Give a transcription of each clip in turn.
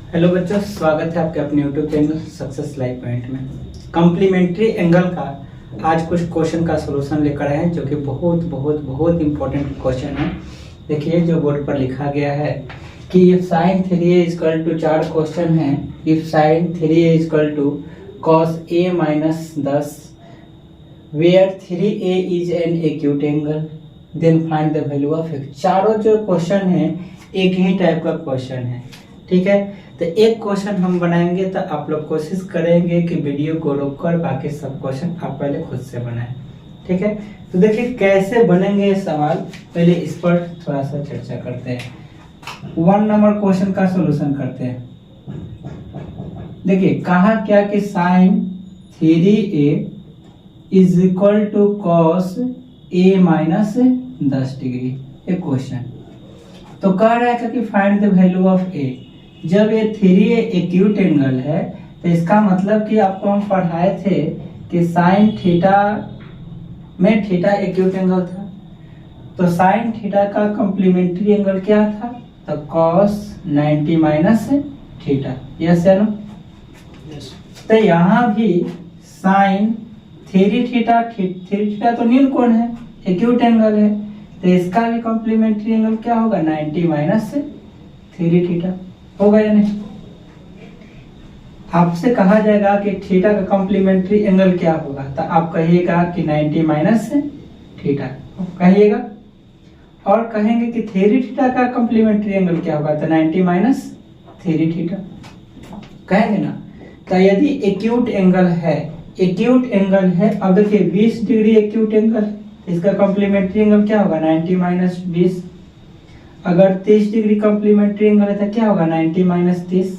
Hello बच्चों, स्वागत है आपके अपने YouTube channel success life point में। कॉम्प्लीमेंट्री एंगल का आज कुछ क्वेश्चन का सलूशन लेकर आए हैं जो कि बहुत बहुत बहुत इंपॉर्टेंट क्वेश्चन है। देखिए जो बोर्ड पर लिखा गया है कि if sine 3a equal to 4 question है। If sine 3a equal to cos a minus 10 where 3a is an acute angle then find the value of x। चारों जो क्वेश्चन है एक ही टाइप का क्वेश्चन है, ठीक है। तो एक क्वेश्चन हम बनाएंगे तो आप लोग कोशिश करेंगे कि वीडियो को रोककर बाकी सब क्वेश्चन आप पहले खुद से बनाएं, ठीक है। तो देखिए कैसे बनेंगे ये सवाल, पहले इस पर थोड़ा सा चर्चा करते हैं। 1 नंबर क्वेश्चन का सॉल्यूशन करते हैं। देखिए कहा क्या कि sine 3a is equal to cos a minus 10 degree. एक क्वेश्चन तो कह रहा है कि find the value of a। जब ये 3a एक्यूट एंगल है तो इसका मतलब कि आपको हम पढ़ाए थे कि साइन थीटा में थीटा एक्यूट एंगल था, तो साइन थीटा का कॉम्प्लीमेंट्री एंगल क्या था, तो कॉस 90 माइनस थीटा। यस या नो? तो यहाँ भी साइन 3 थीटा तो नील कोण है, एक्यूट एंगल है, तो इसका भी कॉम्प्लीमेंट्री एंगल क्या होगा, 90 माइनस 3 थीटा होगा या नहीं। आपसे कहा जाएगा कि थीटा का कॉम्प्लीमेंट्री एंगल क्या होगा, तो आप कहिएगा कि 90 माइनस थीटा कहिएगा, और कहेंगे कि 3 थीटा का कॉम्प्लीमेंट्री एंगल क्या होगा, तो 90 माइनस 3 थीटा कहेंगे ना। तो यदि एक्यूट एंगल है, अब देखिए 20 डिग्री एक्यूट एंगल है, इसका कॉम्प्लीमेंट्री एंगल क्या होगा, 90 माइनस 20। अगर 30 डिग्री कॉम्प्लीमेंट्री एंगल है तो क्या होगा, 90 माइनस 30।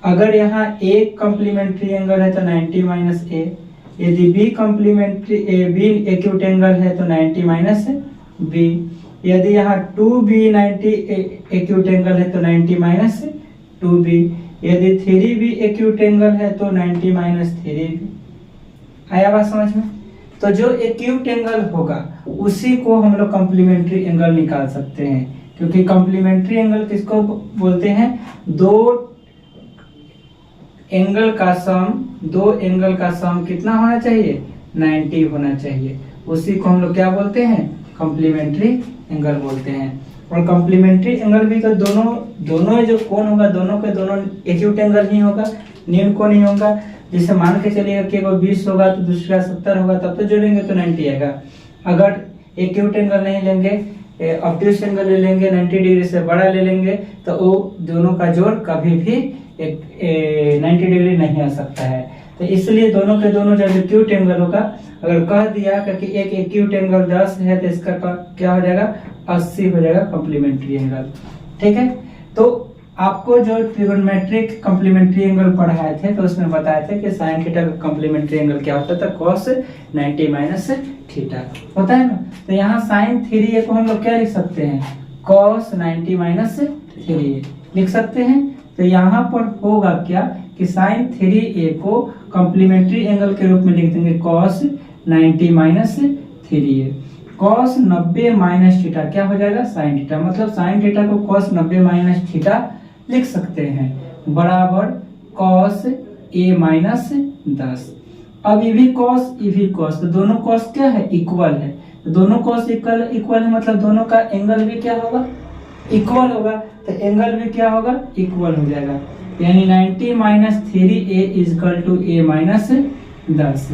अगर यहाँ a कॉम्प्लीमेंट्री एंगल है तो 90 माइनस a। यदि b एक्यूट एंगल है तो 90 माइनस b। यदि यहाँ 2b 90 एक्यूट एंगल है तो 90 माइनस 2b। यदि 3b एक्यूट एंगल है तो 90 माइनस 3b। आया बात समझ में? तो जो एक्यूट एंगल होगा उसी को हम लोग कॉम्प्लीमेंट्री एंगल निकाल सकते हैं, क्योंकि कॉम्प्लीमेंट्री एंगल किसको बोलते हैं, दो एंगल का सम कितना होना चाहिए, 90 होना चाहिए। उसी को हम लोग क्या बोलते हैं, कॉम्प्लीमेंट्री एंगल बोलते हैं। और कॉम्प्लीमेंट्री एंगल भी तो दोनों जो कोण होगा दोनों के दोनों एक्यूट एंगल ही होगा, नील कोण नहीं होगा। जैसे मान के चलिएगा कि एगो 20 होगा तो दूसरा 70 होगा, तब तो जोड़ेंगे तो 90 आएगा। अगर एक्यूट एंगल नहीं लेंगे, ऑब्ट्यूस एंगल ले लेंगे, 90 डिग्री से बड़ा ले लेंगे, तो वो दोनों का जोड़ कभी भी 90 डिग्री नहीं आ सकता है। तो इसलिए दोनों के दोनों जब एक्यूट एंगल होगा, अगर कह दिया कि एक एक्यूट एंगल 10 है तो इसका क्या हो जाएगा, 80 हो जाएगा कॉम्प्लीमेंट्री एंगल, ठीक है। तो आपको जो ट्रिगोनोमेट्रिक कॉम्प्लीमेंट्री एंगल पढ़ाए थे तो उसमें बताए थे कि साइन थीटा का कॉम्प्लीमेंट्री एंगल क्या होता था, cos 90 माइनस थीटा होता है ना। तो यहाँ साइन 3a को हम लोग क्या लिख सकते हैं, cos 90 माइनस 3a लिख सकते हैं। तो यहाँ पर होगा क्या कि साइन 3a को कॉम्प्लीमेंट्री एंगल के रूप में लिख देंगे cos 90 minus 3a। cos 90 minus theta क्या हो जाएगा, साइन थीटा। मतलब साइन थीटा को cos 90 माइनस थीटा लिख सकते हैं, बराबर cos a माइनस 10। अब ये भी cos, तो दोनों cos क्या है, इक्वल है। तो दोनों cos इक्वल है, मतलब दोनों का एंगल भी क्या होगा, इक्वल होगा। तो एंगल भी क्या होगा, इक्वल हो जाएगा। यानी 90 minus 3a equal to a minus 10।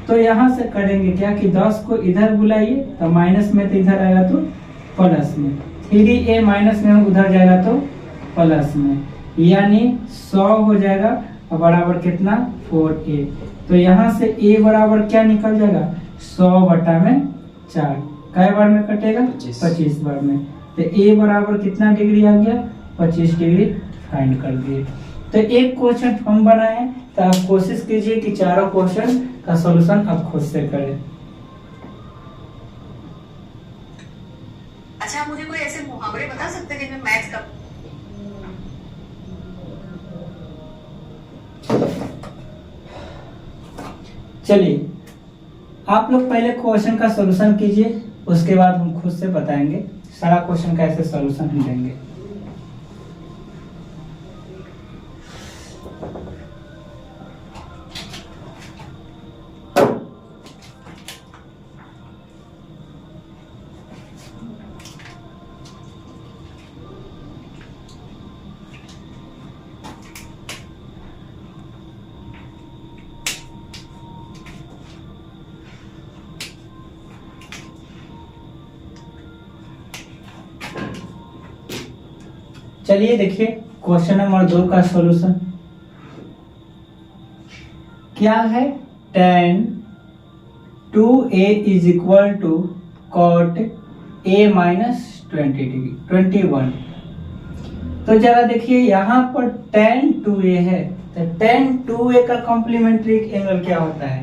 तो यहाँ से करेंगे क्या कि 10 को इधर बुलाइए तो माइनस में, तो इधर आएगा तो प्लस में, 3a माइनस में उधर जाएगा तो प्लस में, यानी 100 हो जाएगा और बराबर कितना, 4a। तो यहाँ से a बराबर क्या निकल जाएगा, 100/4। कै बार में कटेगा, 25 बार में। तो a बराबर कितना डिग्री आ गया, 25 डिग्री फाइंड कर दिए। तो एक क्वेश्चन हम बनाए, तो आप कोशिश कीजिए कि चारों क्वेश्चन का सॉल्यूशन आप खुद से करें। अच्छा, मुझे कोई ऐसे मुहावरे बता सकते हैं जिनमें मैथ का। चलिए आप लोग पहले क्वेश्चन का सॉल्यूशन कीजिए, उसके बाद हम खुद से बताएंगे सारा क्वेश्चन का ऐसे सॉल्यूशन हम देंगे। चलिए देखिए क्वेश्चन नंबर 2 का सॉल्यूशन क्या है। tan 2a is equal to cot a minus 21। तो जरा देखिए यहाँ पर tan 2a है, तो tan 2a का कॉम्प्लीमेंट्री एंगल क्या होता है,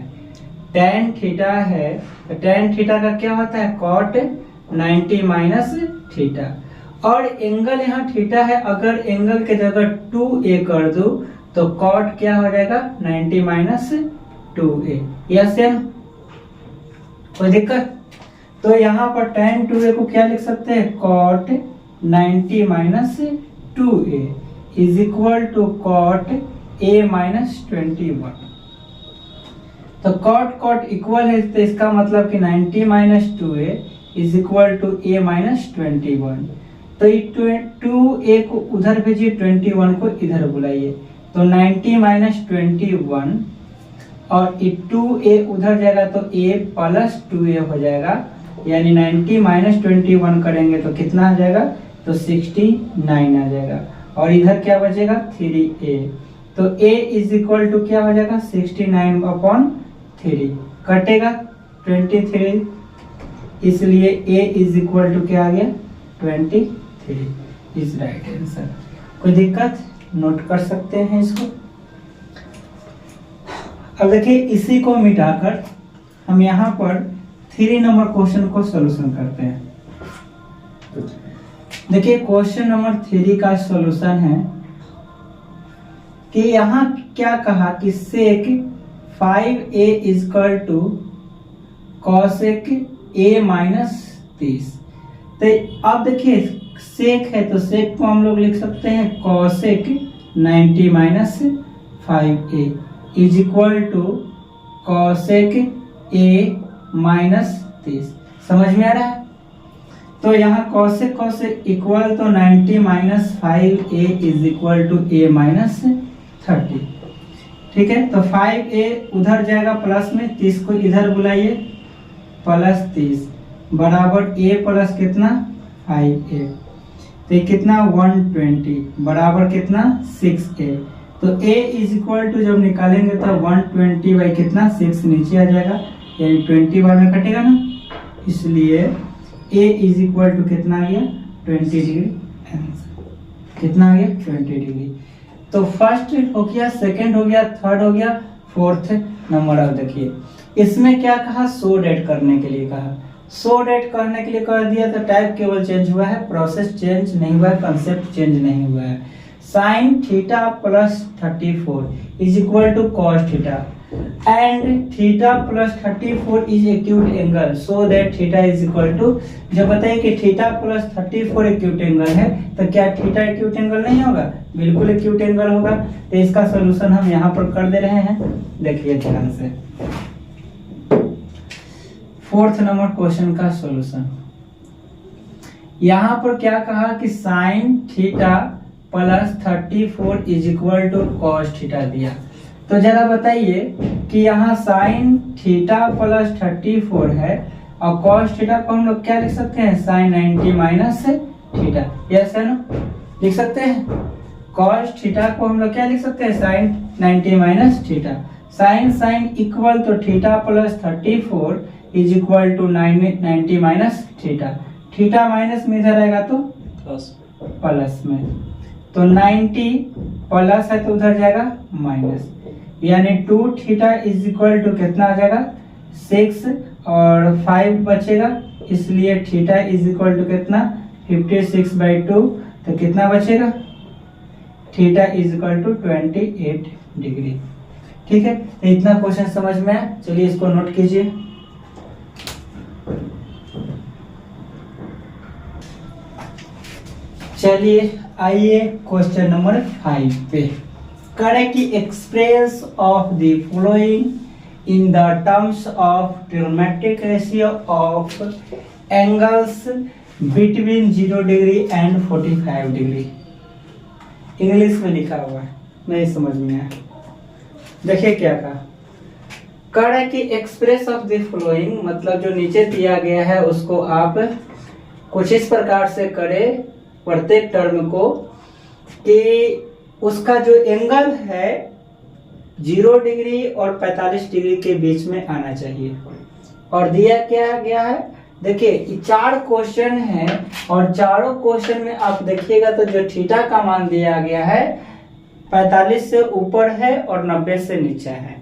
tan थीटा है, तो tan थीटा का क्या होता है cot 90 माइनस थीटा, और एंगल यहाँ थीटा है, अगर एंगल के जगह 2a कर दो तो cot क्या हो जाएगा 90 माइनस 2a। यस या कोई दिक्कत। तो यहाँ पर tan 2a को क्या लिख सकते हैं cot 90 minus 2a is equal to cot a minus 21। तो cot इक्वल है, तो इसका मतलब कि 90 minus 2a is equal to a minus 21। तो ये 2a को उधर भेजिए, 21 को इधर बुलाइए, तो 90 माइनस 21 और 2a उधर जाएगा तो a प्लस 2a हो जाएगा, यानी 90 माइनस 21 करेंगे तो कितना आ जाएगा, तो 69 आ जाएगा, और इधर क्या बचेगा 3a, तो a इज इक्वल टू क्या हो जाएगा 69/3, कटेगा 23, इसलिए a इज इक्वल टू क्या आ गया 23 इज राइट आंसर। कोई दिक्कत, नोट कर सकते हैं इसको। अब देखिए इसी को मिटाकर हम यहाँ पर 3 नंबर क्वेश्चन को सॉल्यूशन करते हैं। देखिए क्वेश्चन नंबर 3 का सॉल्यूशन है कि यहाँ क्या कहा कि sec 5a is equal to cosec a minus 30। तो अब देखिए सेक है, तो सेक को हम लोग लिख सकते हैं cosec 90 minus 5a is equal to cosec a minus 30। समझ में आ रहा है। तो यहाँ कॉसेक कॉसेक इक्वल तो 90 minus 5a is equal to a minus 30। ठीक है, तो 5a उधर जाएगा प्लस में, 30 को इधर बुलाइए, प्लस 30 बराबर a प्लस कितना 5a, तो ये कितना 120 बराबर कितना 6a। तो a इज इक्वल टू जब निकालेंगे तो 120 बाई कितना 6 नीचे आ जाएगा, यानी 20 बार में कटेगा ना, इसलिए a इज इक्वल टू कितना आ गया 20 डिग्री आंसर। कितना आ गया 20 डिग्री। तो फर्स्ट हो गया, सेकंड हो गया, थर्ड हो गया, फोर्थ नंबर। अब देखिए इसमें क्या कहा, सो डेट करने के लिए कहा, सो डेट करने के लिए कर दिया, तो टाइप केवल चेंज हुआ है, प्रोसेस चेंज नहीं हुआ है, कंसेप्ट चेंज नहीं हुआ है। Sine theta plus 34 is equal to cos theta and theta plus 34 is acute angle, so that theta is equal to, जब बताइए कि थीटा प्लस 34 एक्यूट एंगल है, तो क्या थीटा एक्यूट एंगल नहीं होगा, बिल्कुल एक्यूट एंगल होगा। तो इसका सोल्यूशन हम यहाँ पर कर दे रहे हैं, देखिए ध्यान से। फोर्थ नंबर क्वेश्चन का सॉल्यूशन, यहाँ पर क्या कहा कि sine theta plus 34 is equal to cos theta दिया। तो जरा बताइए कि यहाँ साइन थीटा प्लस 34 है और कॉस थीटा को हम लोग क्या लिख सकते हैं, साइन 90 माइनस थीटा। यस है ना, लिख सकते हैं। कॉस थीटा को हम लोग क्या लिख सकते हैं, sine 90 minus theta. Sine sine equal तो theta plus 34 is equal to 90 minus theta. Theta minus में इधर आएगा तो प्लस में, तो 90 प्लस है तो उधर जाएगा माइनस, यानी 2 थीटा इज इक्वल टू कितना आ जाएगा 6 और 5 बचेगा, इसलिए थीटा इज इक्वल टू कितना 56/2, तो कितना बचेगा, theta is equal to 28 degree. ठीक है, तो इतना क्वेश्चन समझ में आया। चलिए इसको नोट कीजिए। चलिए आइए क्वेश्चन नंबर 5 पे। करें कि express of the following in the terms of trigonometric ratio of angles between 0 degree and 45 degree. English में लिखा हुआ है, नहीं समझ में आया। देखिए क्या कहा, करें कि एक्सप्रेस ऑफ द फॉलोइंग, मतलब जो नीचे दिया गया है उसको आप कुछ इस प्रकार से करें, प्रत्येक टर्म को कि उसका जो एंगल है 0 डिग्री और 45 डिग्री के बीच में आना चाहिए। और दिया क्या गया है, देखिए ये 4 क्वेश्चन है और चारों क्वेश्चन में आप देखिएगा तो जो थीटा का मान दिया गया है 45 से ऊपर है और 90 से नीचे है।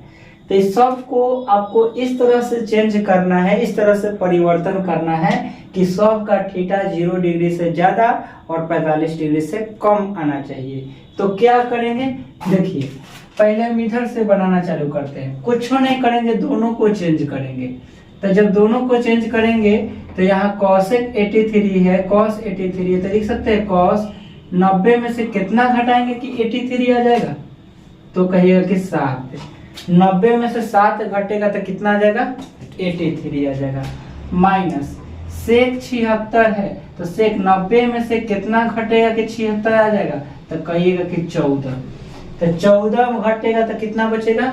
तो इस सब को आपको इस तरह से चेंज करना है, इस तरह से परिवर्तन करना है कि सब का थीटा 0 डिग्री से ज्यादा और 45 डिग्री से कम आना चाहिए। तो क्या करेंगे, देखिए पहले हम इधर से बनाना चालू करते हैं, कुछ नहीं करेंगे, दोनों को चेंज करेंगे। तो जब दोनों को चेंज करेंगे तो यहाँ cosec 83 है, cos 83 है, तो लिख सकते हैं cos 90 में से कितना घटाएंगे कि 83 आ जाएगा, तो कहिएगा कि 7। 90 में से 7 घटेगा तो कितना आ जाएगा, 83 आ जाएगा। माइनस सेक 76 है, तो सेक 90 में से कितना घटेगा कि 76 आ जाएगा, तो कहिएगा कि 14। तो 14 घटेगा तो कितना बचेगा,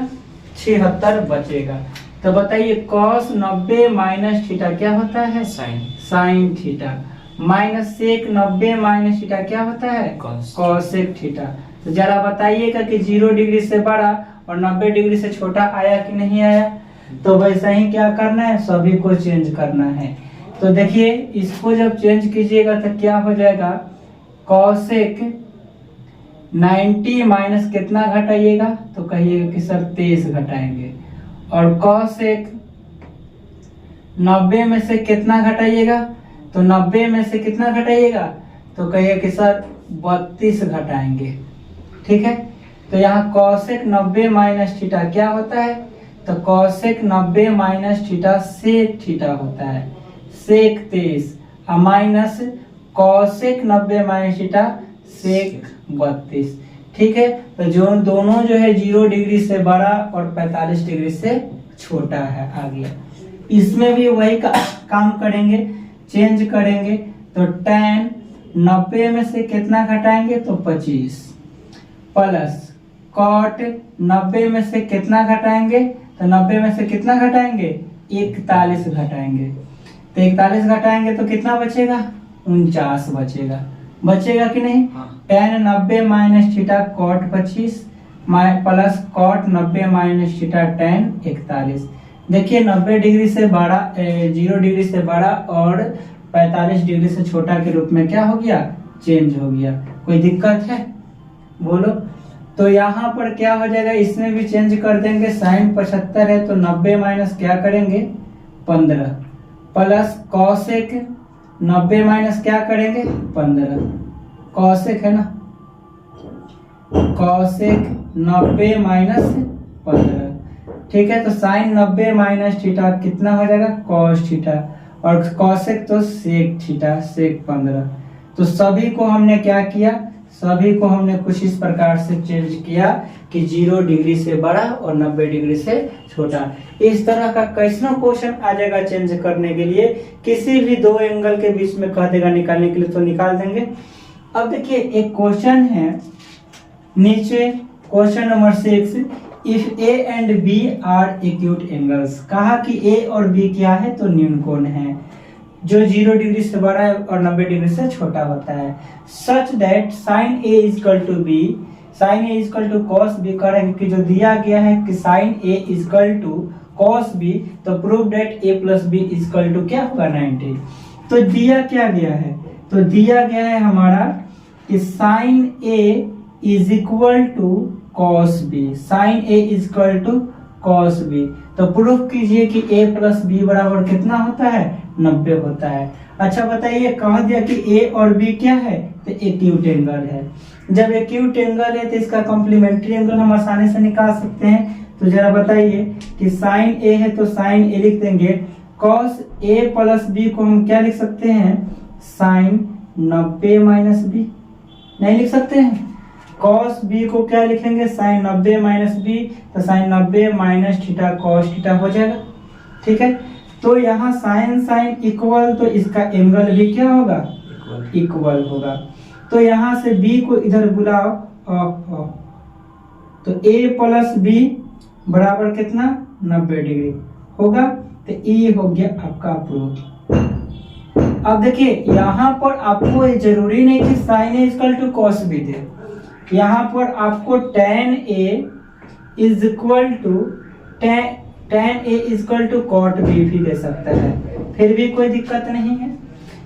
76 बचेगा। तो बताइए cos 90 माइनस थीटा क्या होता है, sine theta. Minus sec 90 minus theta क्या होता है, cosec थीटा। तो जरा बताइएगा कि 0 डिग्री से बड़ा और 90 डिग्री से छोटा आया कि नहीं आया। तो वैसा ही क्या करना है, सभी को चेंज करना है। तो देखिए इसको जब चेंज कीजिएगा तो क्या हो जाएगा, cosec 90 माइनस कितना घटाइएगा, तो कहिएगा कि सर 23 घटाएंगे। और cosec 90 में से कितना घटाइएगा, तो 90 में से कितना घटाइएगा, तो कहिए कि सर 32 घटाएंगे। ठीक है, तो यहाँ cosec 90 माइनस थीटा क्या होता है, तो cosec 90 minus theta sec theta होता है, sec 23 minus cosec 90 minus theta sec 32। ठीक है, तो जो दोनों जो है 0 डिग्री से बड़ा और 45 डिग्री से छोटा है आ गया। इसमें भी वही काम करेंगे, चेंज करेंगे। तो tan 90 में से कितना घटाएंगे, तो 25 प्लस cot 90 में से कितना घटाएंगे, तो 90 में से कितना घटाएंगे, 41 घटाएंगे। तो 41 घटाएंगे तो कितना बचेगा, 49 बचेगा। बचेगा कि नहीं, tan 90 minus theta cot 25 plus cot 90 minus theta tan 41। देखिए 90 डिग्री से बड़ा 0 डिग्री से बड़ा और 45 डिग्री से छोटा के रूप में क्या हो गया, चेंज हो गया। कोई दिक्कत है बोलो। तो यहाँ पर क्या हो जाएगा, इसमें भी चेंज कर देंगे। साइन 75 है तो 90 माइनस क्या करेंगे, 15 प्लस cosec 90 माइनस क्या करेंगे, 15। cosec है ना, cosec 90 माइनस 15। ठीक है, तो साइन 90 माइनस थीटा कितना हो जाएगा, cos थीटा, और cosec तो sec थीटा, sec 15। तो सभी को हमने क्या किया, सभी को हमने कुछ इस प्रकार से चेंज किया कि 0 डिग्री से बड़ा और 90 डिग्री से छोटा। इस तरह का कैसनो क्वेश्चन आ जाएगा चेंज करने के लिए, किसी भी दो एंगल के बीच में कह देगा निकालने के लिए तो निकाल देंगे। अब देखिए एक क्वेश्चन है नीचे, question number 6, if A and B are acute angles. कहा कि ए और बी क्या है, तो न्यून कोण है जो 0 डिग्री से बड़ा है और 90 डिग्री से छोटा होता है। Such that sine A is equal to B, sine A is equal to cos B करेंगे कि जो दिया गया है कि sine A is equal to cos B, तो prove that A plus B equal to क्या होगा, 90। तो दिया क्या गया है, तो दिया गया है हमारा कि sine A is equal to cos B, sine A is equal to cos B. तो प्रूफ कीजिए कि a प्लस बी बराबर कितना होता है, 90 होता है। अच्छा बताइए, कहा दिया कि a और b क्या है, तो एक्यूट एंगल है। जब एक्यूट एंगल है तो इसका कॉम्प्लीमेंट्री एंगल हम आसानी से निकाल सकते हैं। तो जरा बताइए कि साइन a है तो साइन a लिख देंगे, कॉस a प्लस b को हम क्या लिख सकते हैं, साइन 90 माइनस बी। नहीं लिख सकते हैं, cos b को क्या लिखेंगे, साइन 90 माइनस बी, तो sine 90 minus theta cos theta हो जाएगा। ठीक है, तो यहाँ साइन साइन इक्वल, तो इसका एंगल भी क्या होगा, इक्वल होगा। तो यहाँ से b को इधर बुलाओ, तो a प्लस b बराबर कितना, 90 डिग्री होगा। तो e हो गया आपका प्रूफ। अब देखिए यहाँ पर आपको जरूरी नहीं कि sine A equal to cos B दे, यहाँ पर आपको tan A is equal to cot B भी दे सकता है, फिर भी कोई दिक्कत नहीं है।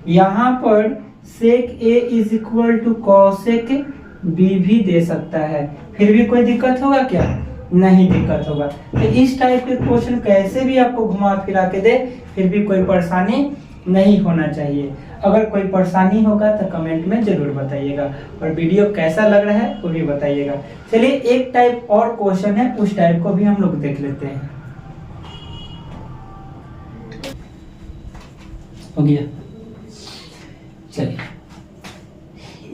यहाँ पर sec A is equal to cosec B भी दे सकता है, फिर भी कोई दिक्कत होगा क्या? नहीं दिक्कत होगा। तो इस टाइप के क्वेश्चन कैसे भी आपको घुमा फिरा के दे, फिर भी कोई परेशानी नहीं होना चाहिए। अगर कोई परेशानी होगा तो कमेंट में जरूर बताइएगा, और वीडियो कैसा लग रहा है वो भी बताइएगा। चलिए एक टाइप और क्वेश्चन है, उस टाइप को भी हम लोग देख लेते हैं। हो गया, चलिए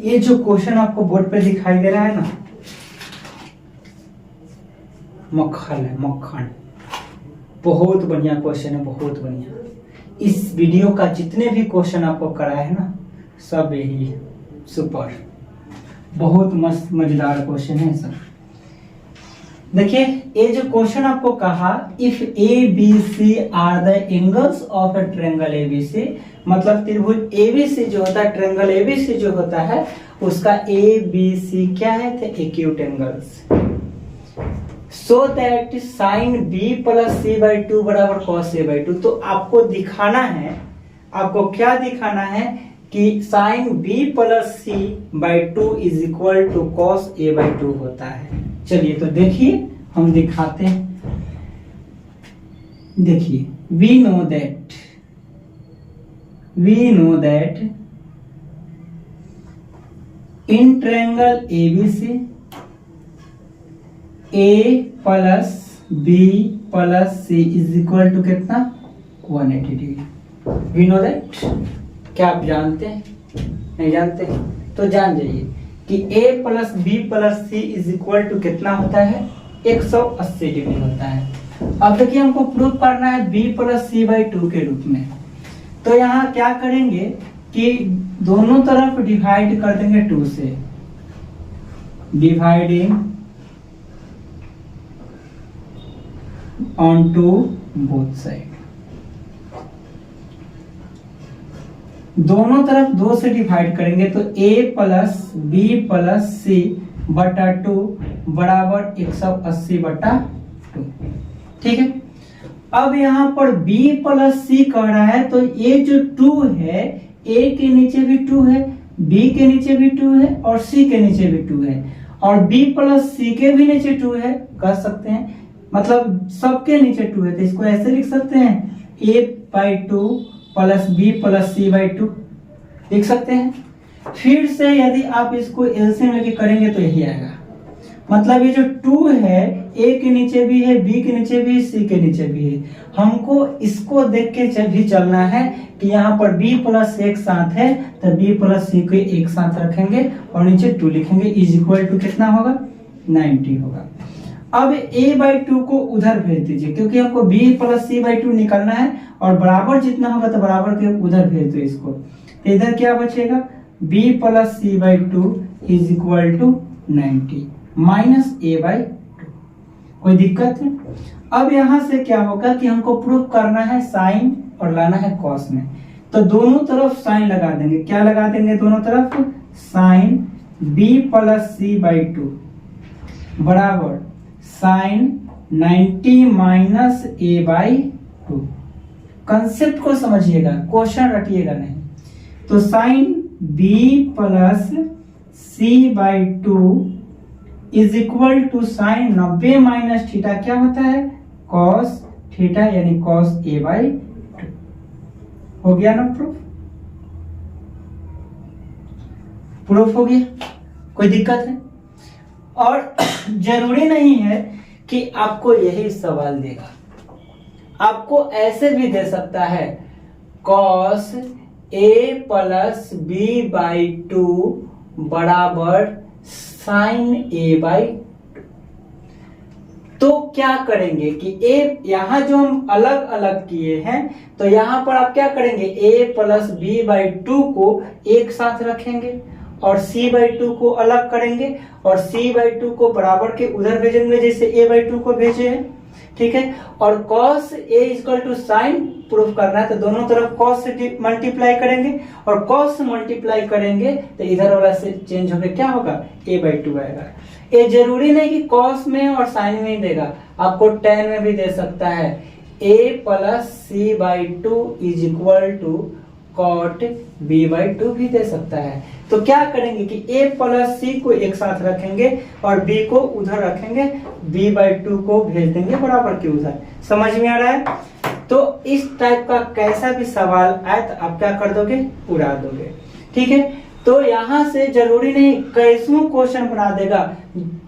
ये जो क्वेश्चन आपको बोर्ड पे दिखाई दे रहा है ना, मक्खन है, मक्खन। बहुत बढ़िया क्वेश्चन है, बहुत बढ़िया। इस वीडियो का जितने भी क्वेश्चन आपको कराए है ना, सब यही है, सुपर, बहुत मस्त मजेदार क्वेश्चन है सब। देखिए ये जो क्वेश्चन आपको कहा, if A B C are the angles of a triangle ABC, मतलब त्रिभुज एबीसी जो होता है, ट्रायंगल एबीसी जो होता है, उसका ए बी सी क्या है? तो acute angles. So that sine B plus C by two बराबर कॉस ए बाई टू। तो आपको दिखाना है, आपको क्या दिखाना है कि sine B plus C by two is equal to cos A by two होता है। चलिए तो देखिए हम दिखाते हैं। देखिए we know that in triangle ABC A plus B plus C is equal to कितना? 180 डिग्री। वी नो दैट, क्या आप जानते हैं? नहीं जानते? तो जान जाइए कि a plus B plus C is equal to कितना होता है? 180 डिग्री होता है। अब देखिए हमको प्रूफ करना है b plus C by two के रूप में। तो यहाँ क्या करेंगे कि दोनों तरफ डिवाइड कर देंगे 2 से, dividing on two both side. दोनों तरफ 2 से डिवाइड करेंगे तो a plus B plus C बटा 2 बराबर 180 बटा 2। ठीक है, अब यहाँ पर b प्लस सी कह रहा है, तो ये जो 2 है, a के नीचे भी 2 है, b के नीचे भी 2 है, और c के नीचे भी 2 है, और b प्लस सी के भी नीचे 2 है, कह सकते हैं। मतलब सबके नीचे 2 है, तो इसको ऐसे लिख सकते हैं, a by 2 plus B plus C by 2 लिख सकते हैं। फिर से यदि आप इसको एलसीएम लेके करेंगे तो यही आएगा। मतलब ये जो 2 है, a के नीचे भी है, b के नीचे भी है, c के नीचे भी है। हमको इसको देख के भी चलना है कि यहाँ पर b प्लस एक साथ है, तो b प्लस सी को एक साथ रखेंगे और नीचे 2 लिखेंगे, इज इक्वल टू कितना होगा? 90 होगा। अब a बाई 2 को उधर भेज दीजिए, क्योंकि हमको b प्लस सी बाई 2 निकालना है, और बराबर जितना होगा तो बराबर के उधर भेज दो इसको। तो इधर क्या बचेगा? b plus C by 2 is equal to 90 minus a by 2। कोई दिक्कत है? अब यहाँ से क्या होगा कि हमको प्रूफ करना है साइन और लाना है कॉस में, तो दोनों तरफ साइन लगा देंगे। क्या लगा देंगे दोनों तरफ? Sine b plus C by 2 बराबर sine 90 minus a by 2। Concept को समझिएगा, क्वेश्चन रटिएगा नहीं। तो sine b plus C by 2 is equal to sine 90 minus theta क्या होता है? कॉस थीटा, यानी कॉस a बाई 2। हो गया ना प्रूफ? प्रूफ हो गया, कोई दिक्कत है? और जरूरी नहीं है कि आपको यही सवाल देगा, आपको ऐसे भी दे सकता है, cos a plus B by 2 बराबर साइन a बाई 2। तो क्या करेंगे कि a, यहां जो हम अलग अलग किए हैं, तो यहां पर आप क्या करेंगे? a प्लस बी बाई 2 को एक साथ रखेंगे और c बाई 2 को अलग करेंगे, और c बाई 2 को बराबर के उधर भेजेंगे जैसे a बाई 2 को भेजे हैं। ठीक है। और cos a equal to sine proof करना है तो दोनों तरफ cos से मल्टीप्लाई करेंगे और cos से मल्टीप्लाई करेंगे तो इधर वाला से चेंज होकर क्या होगा a/2 आएगा। ये जरूरी नहीं कि cos में और sin में ही देगा, आपको tan में भी दे सकता है। a प्लस c/2 is equal to cot b/2 भी दे सकता है। तो क्या करेंगे कि a प्लस c को एक साथ रखेंगे और b को उधर रखेंगे, b/2 को भेज देंगे बराबर के उधर। समझ में आ रहा है? तो इस टाइप का कैसा भी सवाल आए तो आप क्या कर दोगे, उड़ा दोगे। ठीक है, तो यहाँ से जरूरी नहीं कैसों क्वेश्चन बना देगा,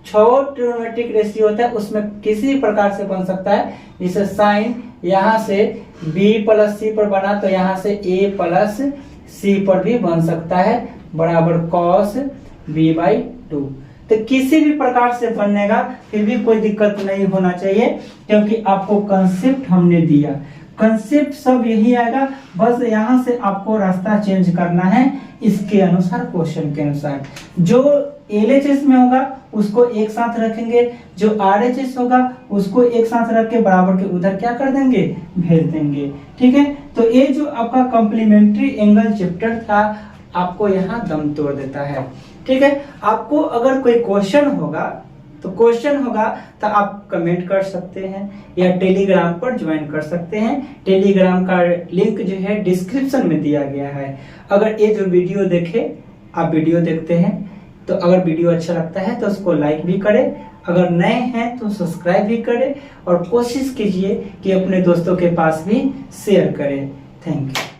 6 ट्रिग्नोमेट्रिक रेशियो होता है उसमें किसी प्रकार से बन सकता है। जैसे साइन यहाँ से b प्लस c पर बना तो यहाँ से a प्लस c पर भी बन सकता है बराबर cos b/2। तो किसी भी प्रकार से बनेगा, फिर भी कोई दिक्कत नहीं होना चाहिए क्योंकि आपको कंसेप्ट हमने दिया। कंसेप्ट सब यही आएगा, बस यहाँ से आपको रास्ता चेंज करना है इसके अनुसार, क्वेश्चन के अनुसार। जो LHS में होगा उसको एक साथ रखेंगे, जो RHS होगा उसको एक साथ रख के बराबर के उधर क्या कर देंगे, भेज देंगे। ठीक है, तो ये जो आपका कॉम्प्लीमेंट्री एंगल चैप्टर था आपको यहाँ दम तोड़ देता है। ठीक है, आपको अगर कोई क्वेश्चन होगा तो आप कमेंट कर सकते हैं या टेलीग्राम पर ज्वाइन कर सकते हैं। टेलीग्राम का लिंक जो है डिस्क्रिप्शन में दिया गया है। अगर ये जो वीडियो आप वीडियो देखते हैं तो अगर वीडियो अच्छा लगता है तो उसको लाइक भी करें, अगर नए हैं तो सब्सक्राइब भी करें और कोशिश कीजिए कि अपने दोस्तों के पास भी शेयर करें। Thank you.